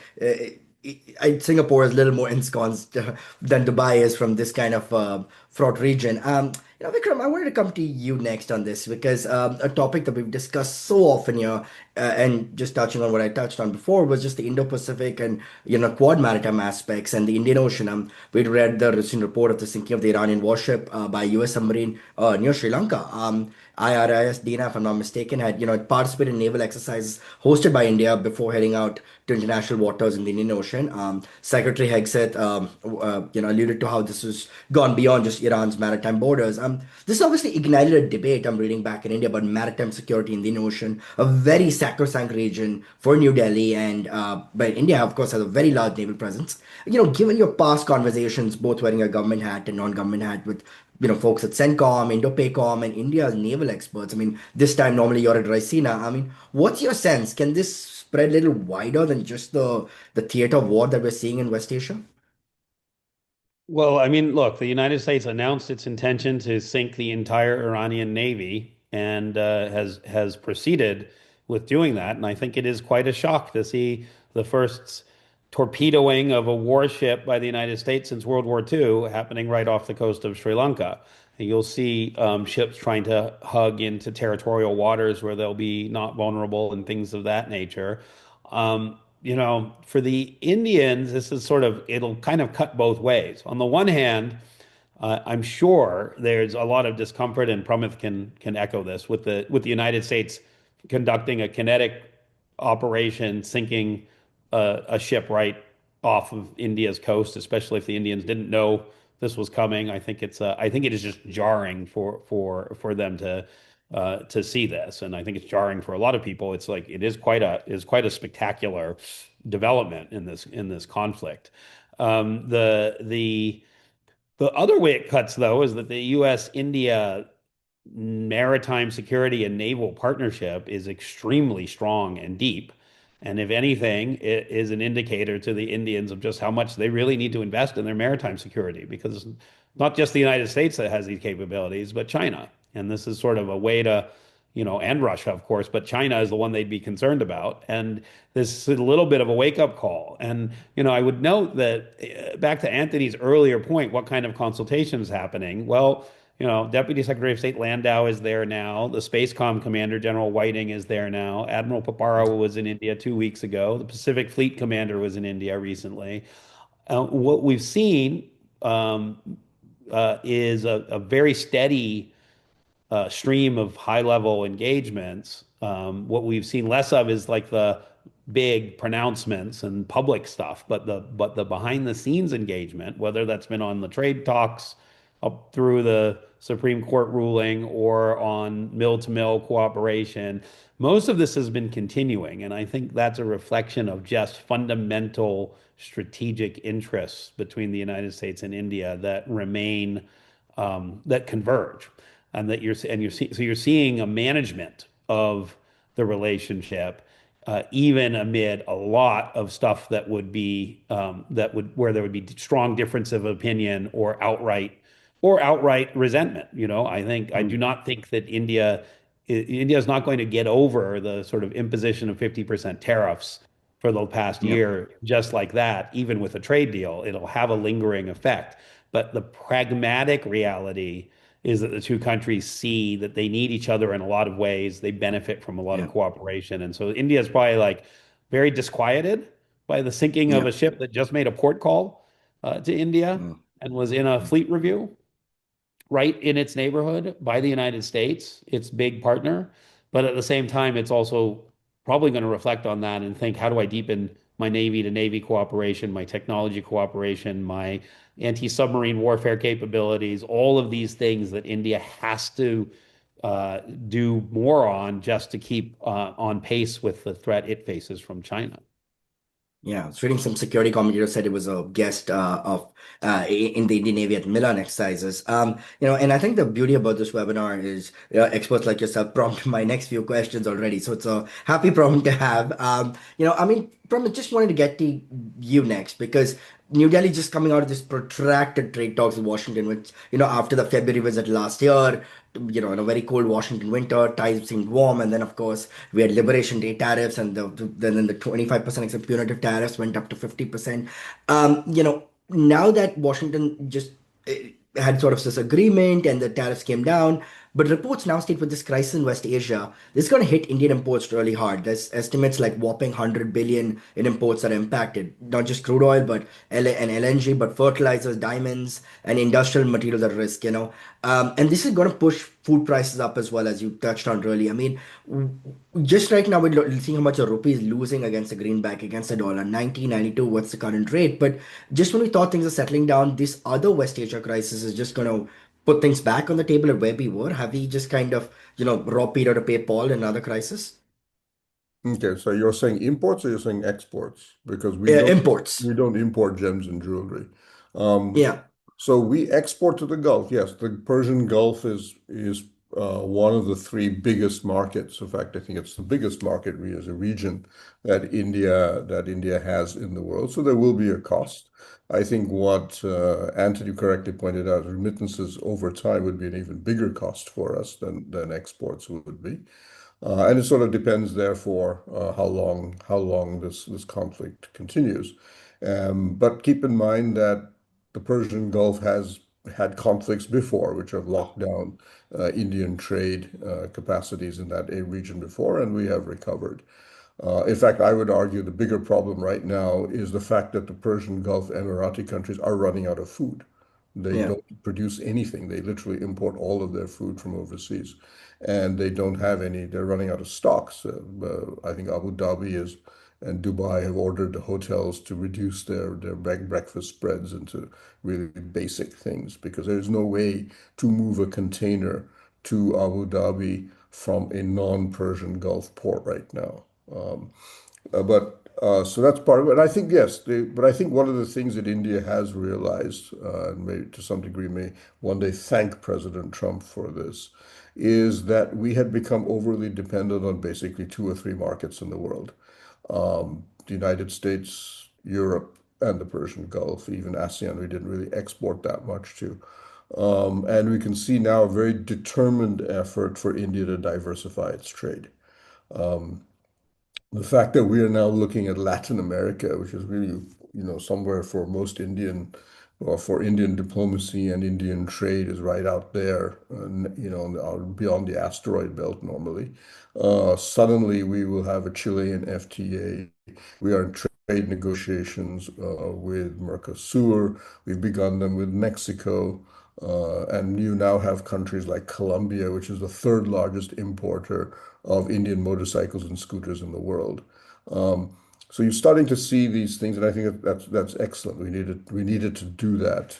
Singapore is a little more ensconced than Dubai is from this kind of fraught region. Vikram, I wanted to come to you next on this because a topic that we've discussed so often here, and just touching on what I touched on before, was just the Indo-Pacific and Quad maritime aspects and the Indian Ocean. We'd read the recent report of the sinking of the Iranian warship by U.S. submarine near Sri Lanka. IRIS Dina, if I'm not mistaken, had participated in naval exercises hosted by India before heading out to international waters in the Indian Ocean. Secretary Hegseth, alluded to how this has gone beyond just Iran's maritime borders. This obviously ignited a debate I'm reading back in India about maritime security in the Indian Ocean, a very sacrosanct region for New Delhi, and but India, of course, has a very large naval presence. Given your past conversations, both wearing a government hat and non-government hat with folks at CENTCOM, Indo-PACOM, and India's naval experts. I mean, this time normally you're at Raisina. I mean, what's your sense? Can this spread a little wider than just the theater of war that we're seeing in West Asia? Well, I mean, look, the United States announced its intention to sink the entire Iranian navy and has proceeded with doing that. And I think it is quite a shock to see the first torpedoing of a warship by the United States since World War II happening right off the coast of Sri Lanka. And you'll see ships trying to hug into territorial waters where they'll be not vulnerable and things of that nature. For the Indians, this is it'll kind of cut both ways. On the one hand, I'm sure there's a lot of discomfort, and Pramit can echo this with the United States conducting a kinetic operation, sinking a ship right off of India's coast, especially if the Indians didn't know this was coming. I think it is just jarring for them to see this, and I think it's jarring for a lot of people. It's like it is quite a spectacular development in this conflict. The other way it cuts, though, is that the U.S.-India maritime security and naval partnership is extremely strong and deep. And if anything, it is an indicator to the Indians of just how much they really need to invest in their maritime security, because it's not just the United States that has these capabilities, but China. And this is sort of a way to, and Russia, of course, but China is the one they'd be concerned about. And this is a little bit of a wake-up call. And, I would note that back to Anthony's earlier point, what kind of consultation is happening? Well, Deputy Secretary of State Landau is there now. The Spacecom Commander, General Whiting, is there now. Admiral Papara was in India 2 weeks ago. The Pacific Fleet Commander was in India recently. What we've seen is a very steady stream of high-level engagements. What we've seen less of is like the big pronouncements and public stuff, but the behind-the-scenes engagement, whether that's been on the trade talks up through the Supreme Court ruling or on mill-to-mill cooperation, most of this has been continuing, and I think that's a reflection of just fundamental strategic interests between the United States and India that remain that converge, and that you're seeing a management of the relationship, even amid a lot of stuff that would be where there would be strong difference of opinion or outright resentment. I do not think that India is not going to get over the sort of imposition of 50% tariffs for the past Yeah. year just like that. Even with a trade deal, it'll have a lingering effect. But the pragmatic reality is that the two countries see that they need each other in a lot of ways. They benefit from a lot of Yeah. cooperation. And so India is probably like very disquieted by the sinking of Yeah. a ship that just made a port call to India Mm. and was in a fleet review right in its neighborhood by the United States, its big partner. But at the same time, it's also probably going to reflect on that and think, how do I deepen my Navy to Navy cooperation, my technology cooperation, my anti-submarine warfare capabilities, all of these things that India has to do more on just to keep on pace with the threat it faces from China. Yeah, I was reading some security commentator said it was a guest of in the Indian Navy at Milan exercises. And I think the beauty about this webinar is experts like yourself prompted my next few questions already. So it's a happy problem to have. Pramit, just wanted to get to you next because New Delhi just coming out of this protracted trade talks with Washington, which, after the February visit last year, in a very cold Washington winter, ties seemed warm. And then, of course, we had Liberation Day tariffs, and then the 25% except punitive tariffs went up to 50%. Now that Washington just had sort of this agreement and the tariffs came down, but reports now state with this crisis in West Asia, this is going to hit Indian imports really hard. There's estimates like whopping 100 billion in imports that are impacted, not just crude oil, but LNG, but fertilizers, diamonds, and industrial materials at risk, And this is going to push food prices up as well, as you touched on really. Just right now, we're seeing how much a rupee is losing against the greenback, against the dollar. 1992, what's the current rate? But just when we thought things are settling down, this other West Asia crisis is just going to put things back on the table at where we were. Have we just kind of, robbed Peter to pay Paul in another crisis? Okay, so you're saying imports or you're saying exports? Because we don't Imports. we don't import gems and jewelry. Um, Yeah. so we export to the Gulf. Yes, the Persian Gulf is one of the three biggest markets. In fact, I think it's the biggest market as a region that India has in the world. So there will be a cost. I think what Anthony correctly pointed out, remittances over time would be an even bigger cost for us than exports would be. And it sort of depends, therefore, how long this conflict continues. But keep in mind that the Persian Gulf has had conflicts before, which have locked down Indian trade capacities in that region before, and we have recovered. In fact, I would argue the bigger problem right now is the fact that the Persian Gulf Emirati countries are running out of food. They Yeah. don't produce anything. They literally import all of their food from overseas, and they don't have any. They're running out of stocks. I think Abu Dhabi is and Dubai have ordered the hotels to reduce their breakfast spreads into really basic things because there's no way to move a container to Abu Dhabi from a non-Persian Gulf port right now. So that's part of it. And I think, yes, but I think one of the things that India has realized, and may, to some degree may one day thank President Trump for this, is that we had become overly dependent on basically two or three markets in the world. The United States, Europe, and the Persian Gulf, even ASEAN, we didn't really export that much to. And we can see now a very determined effort for India to diversify its trade. The fact that we are now looking at Latin America, which is really, somewhere for most Indian, or for Indian diplomacy and Indian trade is right out there, beyond the asteroid belt normally. Suddenly we will have a Chilean FTA. We are in trade negotiations with Mercosur. We've begun them with Mexico. And you now have countries like Colombia, which is the third largest importer of Indian motorcycles and scooters in the world. So you're starting to see these things, and I think that's excellent. We needed to do that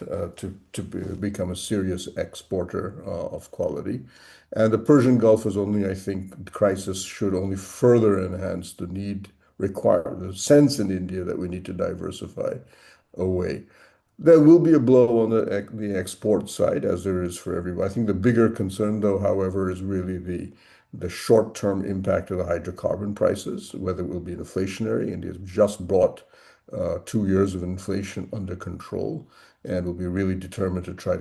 become a serious exporter of quality. And the Persian Gulf is only, I think, the crisis should only further enhance the sense in India that we need to diversify away. There will be a blow on the export side, as there is for everybody. I think the bigger concern, though, however, is really the short-term impact of the hydrocarbon prices, whether it will be inflationary. India's just brought 2 years of inflation under control and will be really determined to try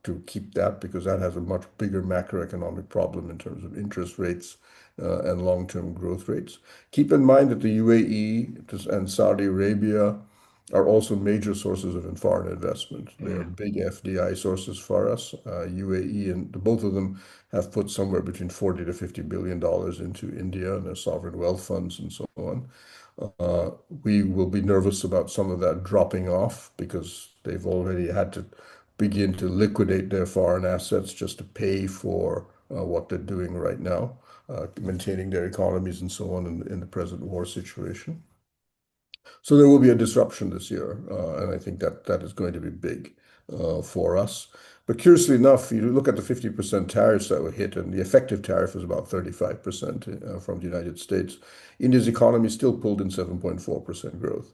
to keep that, because that has a much bigger macroeconomic problem in terms of interest rates and long-term growth rates. Keep in mind that the UAE and Saudi Arabia are also major sources of foreign investment. They are big FDI sources for us. UAE and both of them have put somewhere between $40 to $50 billion into India and their sovereign wealth funds and so on. We will be nervous about some of that dropping off because they've already had to begin to liquidate their foreign assets just to pay for what they're doing right now, maintaining their economies and so on in the present war situation. So there will be a disruption this year, and I think that is going to be big for us. But curiously enough, you look at the 50% tariffs that were hit, and the effective tariff is about 35% from the United States. India's economy still pulled in 7.4% growth,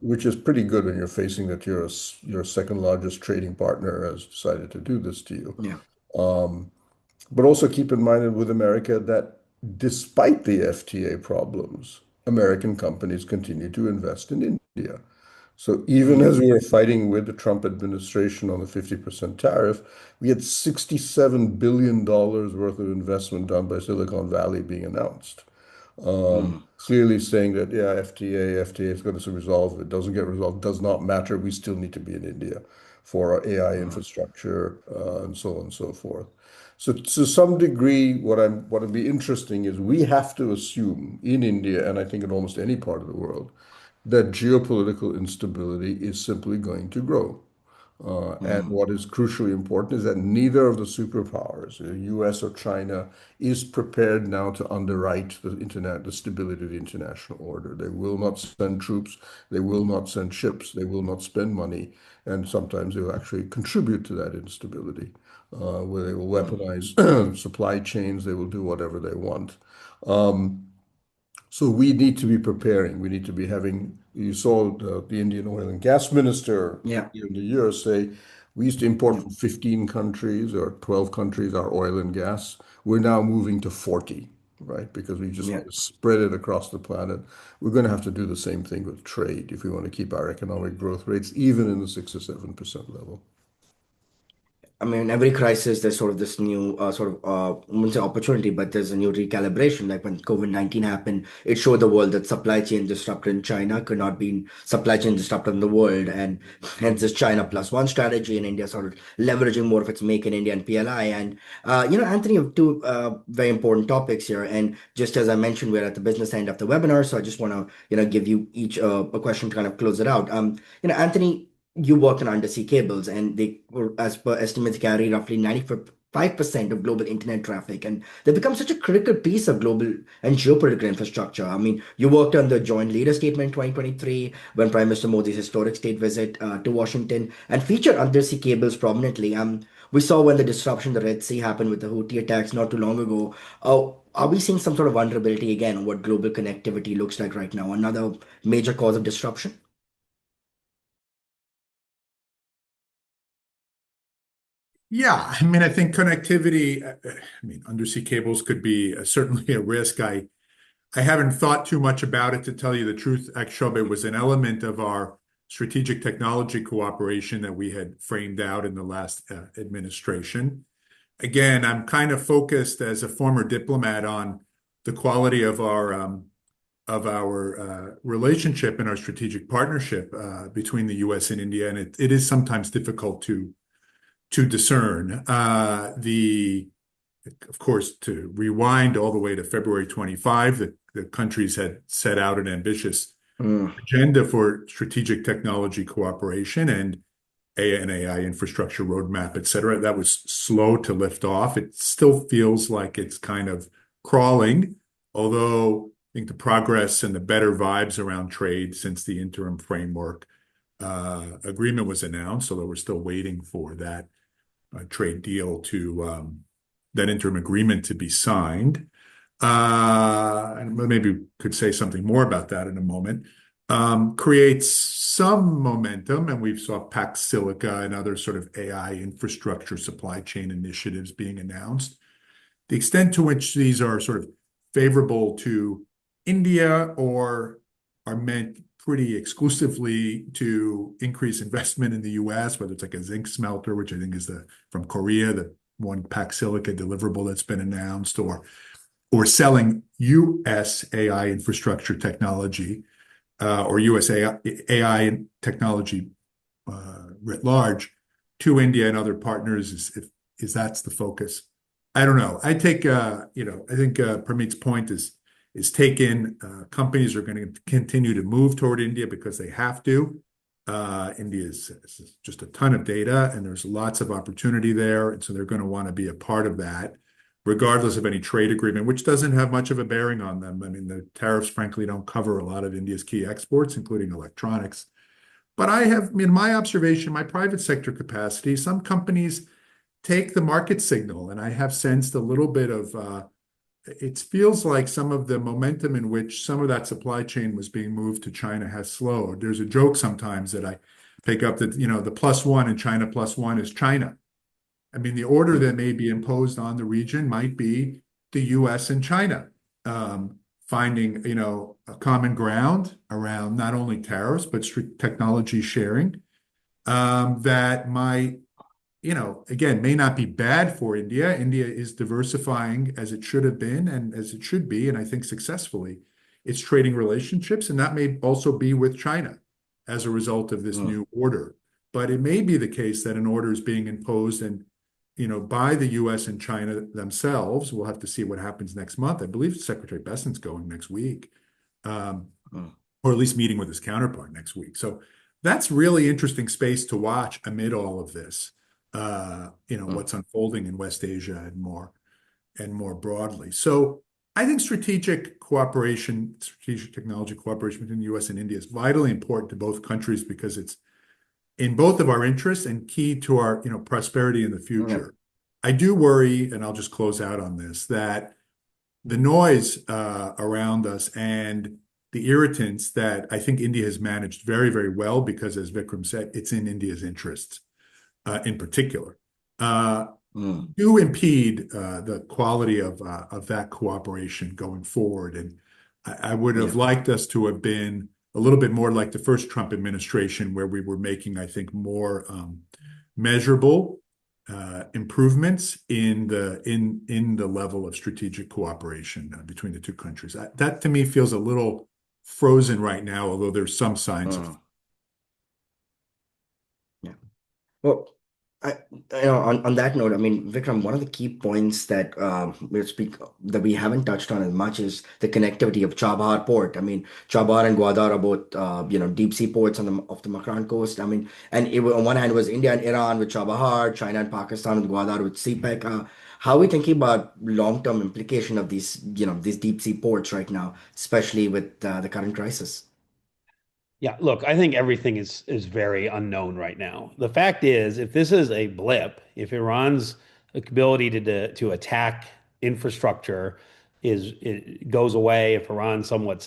which is pretty good when you're facing that your second largest trading partner has decided to do this to you. Yeah. But also keep in mind with America that despite the FTA problems, American companies continue to invest in India. So even as we were fighting with the Trump administration on the 50% tariff, we had $67 billion worth of investment done by Silicon Valley being announced. Clearly saying that, yeah, FTA is going to resolve. If it doesn't get resolved, does not matter. We still need to be in India for our AI infrastructure and so on and so forth. So to some degree, what would be interesting is we have to assume in India, and I think in almost any part of the world, that geopolitical instability is simply going to grow. And what is crucially important is that neither of the superpowers, the US or China, is prepared now to underwrite the stability of the international order. They will not send troops, they will not send ships, they will not spend money, and sometimes they will actually contribute to that instability, where they will weaponize supply chains, they will do whatever they want. So we need to be preparing. We need to be having, you saw the Indian oil and gas minister Yeah. in the year say, we used to import from 15 countries or 12 countries our oil and gas. We're now moving to 40, right? Because we just want to spread it across the planet. We're going to have to do the same thing with trade if we want to keep our economic growth rates even in the 6 or 7% level. I mean, every crisis, there's sort of this new I wouldn't say opportunity, but there's a new recalibration. Like when COVID-19 happened, it showed the world that supply chain disrupted in China could not be supply chain disrupted in the world. And hence this China plus one strategy in India sort of leveraging more of its make in India and PLI. And, Anthony, you have two very important topics here. And just as I mentioned, we're at the business end of the webinar. So I just want to, give you each a question to kind of close it out. Anthony, you work on undersea cables, and they were, as per estimates, carry roughly 95% of global internet traffic, and they become such a critical piece of global and geopolitical infrastructure. I mean, you worked on the joint leader statement in 2023 when Prime Minister Modi's historic state visit to Washington and featured undersea cables prominently. We saw when the disruption in the Red Sea happened with the Houthi attacks not too long ago. Are we seeing some sort of vulnerability again on what global connectivity looks like right now? Another major cause of disruption? Yeah, I mean, I think connectivity, I mean, undersea cables could be certainly a risk. I haven't thought too much about it, to tell you the truth. Actually, it was an element of our strategic technology cooperation that we had framed out in the last administration. Again, I'm kind of focused as a former diplomat on the quality of our relationship and our strategic partnership between the U.S. and India, and it is sometimes difficult to discern. Of course, to rewind all the way to February 25, the countries had set out an ambitious Mm. agenda for strategic technology cooperation and an AI infrastructure roadmap, et cetera. That was slow to lift off. It still feels like it's kind of crawling, although I think the progress and the better vibes around trade since the interim framework agreement was announced, although we're still waiting for that trade deal that interim agreement to be signed. And maybe we could say something more about that in a moment. Creates some momentum, and we've saw Pax Silica and other sort of AI infrastructure supply chain initiatives being announced. The extent to which these are sort of favorable to India or are meant pretty exclusively to increase investment in the US, whether it's like a zinc smelter, which I think is from Korea, the one Pax Silica deliverable that's been announced, or selling US AI infrastructure technology or US AI technology writ large to India and other partners, is that's the focus. I don't know. I think Pramit's point is taken. Companies are going to continue to move toward India because they have to. India is just a ton of data, and there's lots of opportunity there, and so they're going to want to be a part of that, regardless of any trade agreement, which doesn't have much of a bearing on them. I mean, the tariffs, frankly, don't cover a lot of India's key exports, including electronics. But in my observation, my private sector capacity, some companies take the market signal, and I have sensed a little bit of it feels like some of the momentum in which some of that supply chain was being moved to China has slowed. There's a joke sometimes that I pick up that, the plus one in China plus one is China. I mean, the order that may be imposed on the region might be the US and China finding, a common ground around not only tariffs, but technology sharing that might, again, may not be bad for India. India is diversifying as it should have been and as it should be, and I think successfully, its trading relationships, and that may also be with China as a result of this new order. But it may be the case that an order is being imposed and by the US and China themselves. We'll have to see what happens next month. I believe Secretary Bessent's going next week, or at least meeting with his counterpart next week. So that's really interesting space to watch amid all of this. What's unfolding in West Asia and more broadly. So I think strategic technology cooperation between the US and India is vitally important to both countries because it's in both of our interests and key to our, prosperity in the future. I do worry, and I'll just close out on this, that the noise around us and the irritants that I think India has managed very, very well, because as Vikram said, it's in India's interests in particular, do impede the quality of that cooperation going forward. And I would have liked us to have been a little bit more like the first Trump administration, where we were making, I think, more measurable improvements in the level of strategic cooperation between the two countries. That to me feels a little frozen right now, although there's some signs of. Yeah. Well, on that note, I mean, Vikram, one of the key points that we haven't touched on as much is the connectivity of Chabahar port. I mean, Chabahar and Gwadar are both deep sea ports off the Makran coast. I mean, and on one hand was India and Iran with Chabahar, China and Pakistan with Gwadar with CPEC. How are we thinking about long-term implication of these deep sea ports right now, especially with the current crisis? Yeah, look, I think everything is very unknown right now. The fact is, if this is a blip, if Iran's ability to attack infrastructure it goes away, if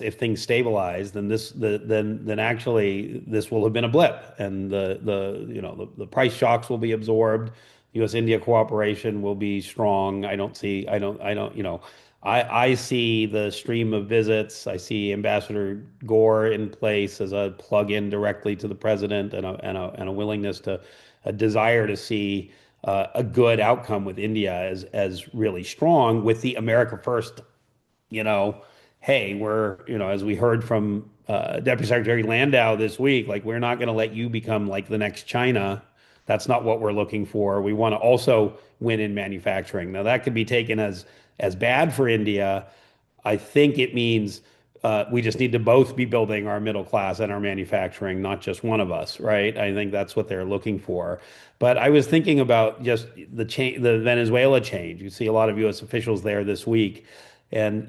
if things stabilize, then then actually this will have been a blip, and the price shocks will be absorbed. U.S. India cooperation will be strong. I don't I see the stream of visits. I see Ambassador Gore in place as a plug-in directly to the president, and a willingness to a desire to see a good outcome with India as really strong with the America First, you know, hey, we're, as we heard from Deputy Secretary Landau this week, like, we're not going to let you become like the next China. That's not what we're looking for. We want to also win in manufacturing. Now, that could be taken as bad for India. I think it means we just need to both be building our middle class and our manufacturing, not just one of us, right? I think that's what they're looking for. But I was thinking about just the Venezuela change. You see a lot of U.S. officials there this week, and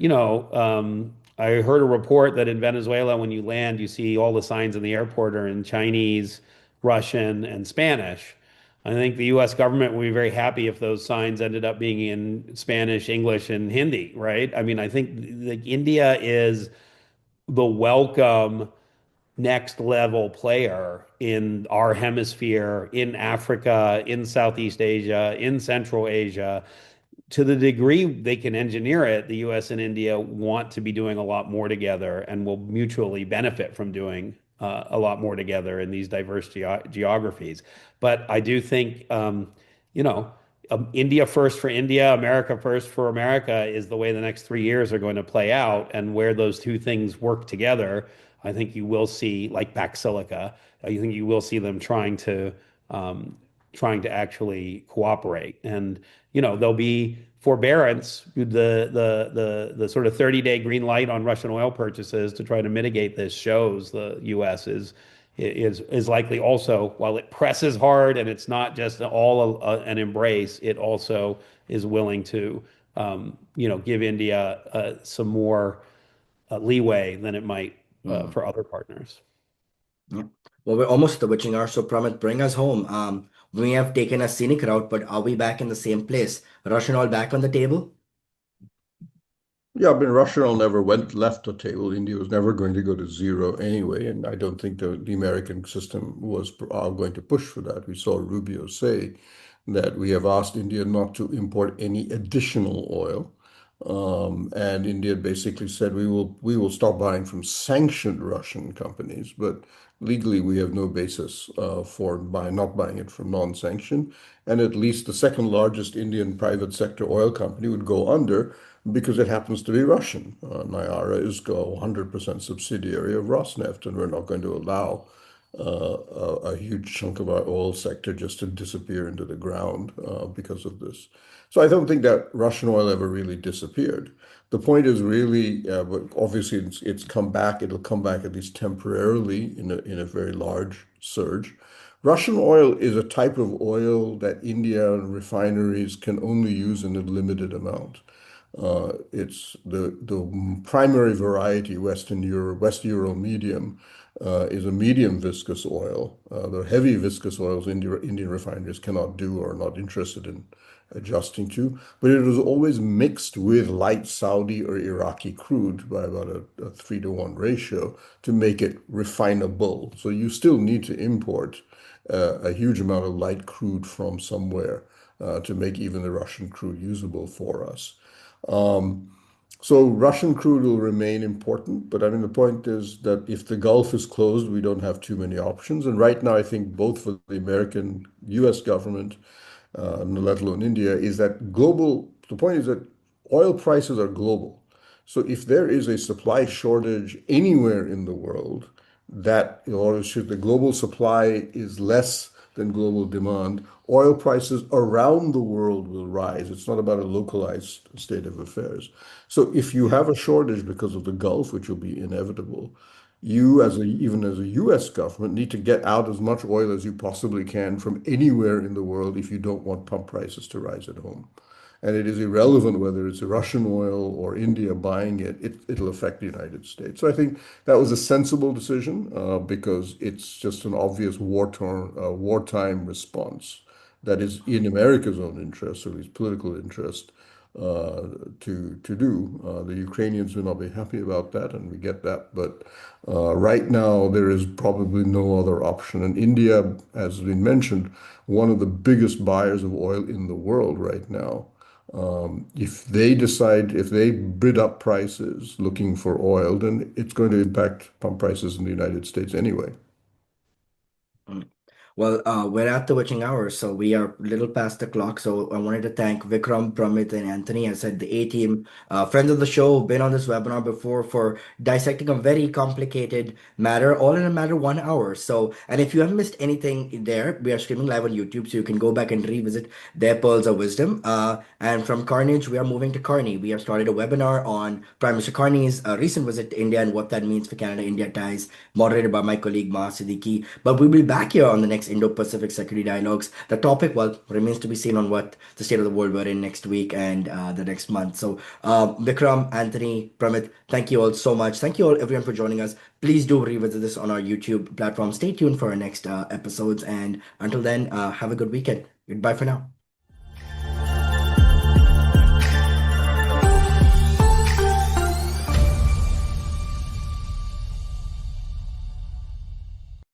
I heard a report that in Venezuela, when you land, you see all the signs in the airport are in Chinese, Russian, and Spanish. I think the US government would be very happy if those signs ended up being in Spanish, English, and Hindi, right? I mean, I think like India is the welcome next level player in our hemisphere, in Africa, in Southeast Asia, in Central Asia. To the degree they can engineer it, the US and India want to be doing a lot more together and will mutually benefit from doing a lot more together in these diverse geographies. But I do think, you know, India first for India, America first for America is the way the next 3 years are going to play out. And where those two things work together, I think you will see, like back Silica, I think you will see them trying to actually cooperate. And there'll be forbearance, the sort of 30-day green light on Russian oil purchases to try to mitigate this shows the U.S. is likely also, while it presses hard and it's not just all an embrace, it also is willing to give India some more leeway than it might Mm. for other partners. Yeah. Well, we're almost the witching hour, so Pramit, bring us home. We have taken a scenic route, but are we back in the same place? Russian oil back on the table? Yeah, I mean, Russia never went left the table. India was never going to go to zero anyway, and I don't think the American system was going to push for that. We saw Rubio say that we have asked India not to import any additional oil, and India basically said we will stop buying from sanctioned Russian companies, but legally we have no basis for not buying it from non-sanctioned, and at least the second largest Indian private sector oil company would go under because it happens to be Russian. Nayara is a 100% subsidiary of Rosneft, and we're not going to allow a huge chunk of our oil sector just to disappear into the ground because of this. So I don't think that Russian oil ever really disappeared. The point is really, but obviously it's come back. It'll come back at least temporarily in a very large surge. Russian oil is a type of oil that India refineries can only use in a limited amount. It's the primary variety, West Ural medium, is a medium viscous oil. The heavy viscous oils Indian refineries cannot do or are not interested in adjusting to, but it was always mixed with light Saudi or Iraqi crude by about a 3-to-1 ratio to make it refinable. So you still need to import a huge amount of light crude from somewhere to make even the Russian crude usable for us. Um, so Russian crude will remain important, but I mean the point is that if the Gulf is closed, we don't have too many options. And right now, I think both for the American U.S. government, let alone India, is that global. The point is that oil prices are global. So if there is a supply shortage anywhere in the world, that in order to the global supply is less than global demand, oil prices around the world will rise. It's not about a localized state of affairs. So if you have a shortage because of the Gulf, which will be inevitable, you even as a US government need to get out as much oil as you possibly can from anywhere in the world if you don't want pump prices to rise at home. And it is irrelevant whether it's a Russian oil or India buying it'll affect the United States. So I think that was a sensible decision because it's just an obvious wartime response that is in America's own interest, or at least political interest, to do. The Ukrainians will not be happy about that, and we get that. But right now, there is probably no other option. And India, as has been mentioned, one of the biggest buyers of oil in the world right now. If they decide, if they bid up prices looking for oil, then it's going to impact pump prices in the United States anyway. Mm. Well, we're at the witching hour, so we are a little past the clock. So I wanted to thank Vikram, Pramit, and Anthony. I said the A team, friends of the show, been on this webinar before for dissecting a very complicated matter, all in a matter of 1 hour. So, and if you haven't missed anything there, we are streaming live on YouTube, so you can go back and revisit their pearls of wisdom. And from Carnage, we are moving to Carney. We have started a webinar on Prime Minister Carney's recent visit to India and what that means for Canada-India ties, moderated by my colleague Maha Siddiqui. But we'll be back here on the next Indo-Pacific Security Dialogues. The topic, well, remains to be seen on what the state of the world we're in next week and the next month. So, Vikram, Anthony, Pramit, thank you all so much. Thank you all, everyone, for joining us. Please do revisit this on our YouTube platform. Stay tuned for our next episodes. And until then, have a good weekend. Goodbye for now.